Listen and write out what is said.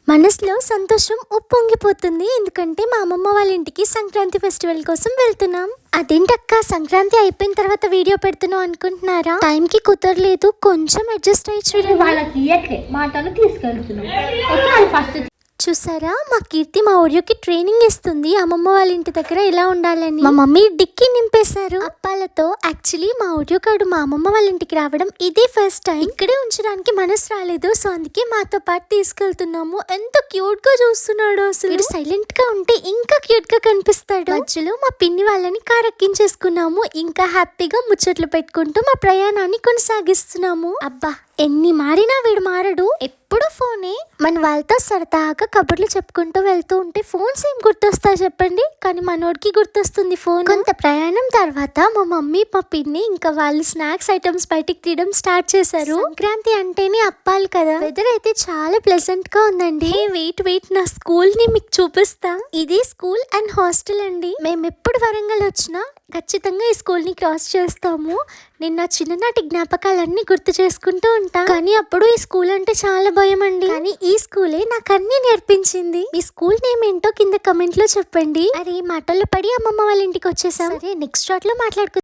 మనసులో సంతోషం ఉప్పొంగిపోతుంది. ఎందుకంటే మా అమ్మమ్మ వాళ్ళ ఇంటికి సంక్రాంతి ఫెస్టివల్ కోసం వెళ్తున్నాం. అదేంటక్క సంక్రాంతి అయిపోయిన తర్వాత వీడియో పెడుతున్నావు అనుకుంటున్నారా? టైంకి కుదరలేదు, కొంచెం అడ్జస్ట్ అయ్యి చూడండి. వాళ్ళకి ఇయ్యట్లే మాటలు తీసుకెళ్తున్నాం. ఫస్ట్ చూసారా, మా కీర్తి మా ఓడియోకి ట్రైనింగ్ ఇస్తుంది అమ్మమ్మ వాళ్ళ ఇంటి దగ్గర ఎలా ఉండాలని. మా మమ్మీ డిక్కి నింపేశారు అప్పాలతో. యాక్చువల్లీ మా ఓడియో కార్డు మా అమ్మమ్మ వాళ్ళ ఇంటికి రావడం ఇదే ఫస్ట్ టైం. ఇక్కడే ఉంచడానికి మనసు రాలేదు, సో అందుకే మాతో పాటు తీసుకెళ్తున్నాము. ఎంత క్యూట్ గా చూస్తున్నాడు అసలు. సైలెంట్ గా ఉంటే ఇంకా క్యూట్ గా కనిపిస్తాడు. మధ్యలో మా పిన్ని వాళ్ళని కార్ ఎక్కించేసుకున్నాము. ఇంకా హ్యాపీగా ముచ్చట్లు పెట్టుకుంటూ మా ప్రయాణాన్ని కొనసాగిస్తున్నాము. అబ్బా, ఎన్ని మారినా వీడు మారడు, ఎప్పుడు ఫోనే. మన వాళ్ళతో సరదాగా కబుర్లు చెప్పుకుంటూ వెళ్తూ ఉంటే ఫోన్స్ ఏం గుర్తొస్తాయి చెప్పండి, కానీ మనోడికి గుర్తొస్తుంది ఫోన్. కొంత ప్రయాణం తర్వాత మా మమ్మీ మా పిన్ని ఇంకా వాళ్ళు స్నాక్స్ ఐటమ్స్ బయటికి తీయడం స్టార్ట్ చేశారు. సంక్రాంతి అంటేనే అప్పాలి కదా. వెదర్ అయితే చాలా ప్లెజెంట్ గా ఉందండి. వెయిట్ నా స్కూల్ ని మీకు చూపిస్తా. ఇది స్కూల్ అండ్ హాస్టల్ అండి. మేము ఎప్పుడు వరంగల్ వచ్చినా ఖచ్చితంగా ఈ స్కూల్ ని క్రాస్ చేస్తాము. నేను నా చిన్ననాటి జ్ఞాపకాలన్నీ గుర్తు చేసుకుంటూ ఉంటా, కానీ అప్పుడు ఈ స్కూల్ అంటే చాలా భయం అండి. కానీ ఈ స్కూలే నాకు అన్ని నేర్పించింది. ఈ స్కూల్ నేమ్ ఏంటో కింద కమెంట్ లో చెప్పండి. అరే మాటల్లో పడి అమ్మమ్మ వాళ్ళ ఇంటికి వచ్చేసాం. సరే, నెక్స్ట్ షాట్ లో మాట్లాడుకుందాం.